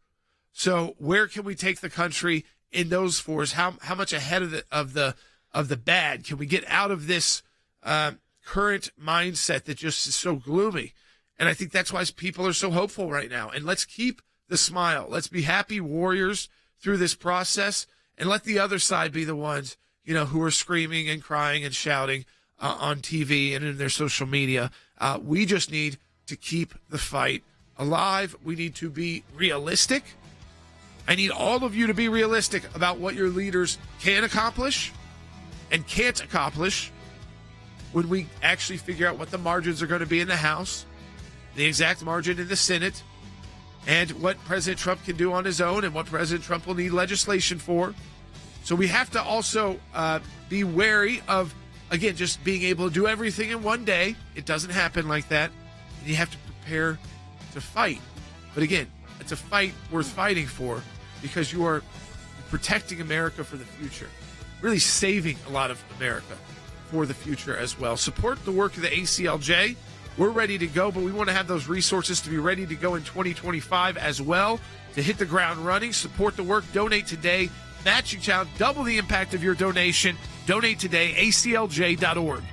So where can we take the country in those 4s? How much ahead of the bad can we get out of this current mindset that just is so gloomy? And I think that's why people are so hopeful right now. And let's keep the smile. Let's be happy warriors through this process, and let the other side be the ones, who are screaming and crying and shouting on TV and in their social media. We just need to keep the fight alive. We need to be realistic. I need all of you to be realistic about what your leaders can accomplish and can't accomplish when we actually figure out what the margins are going to be in the House, the exact margin in the Senate, and what President Trump can do on his own and what President Trump will need legislation for. So we have to also be wary of, again, just being able to do everything in one day. It doesn't happen like that. And you have to prepare to fight. But again, it's a fight worth fighting for because you are protecting America for the future, really saving a lot of America for the future as well. Support the work of the ACLJ. We're ready to go, but we want to have those resources to be ready to go in 2025 as well, to hit the ground running. Support the work. Donate today. Matching challenge. Double the impact of your donation. Donate today. ACLJ.org.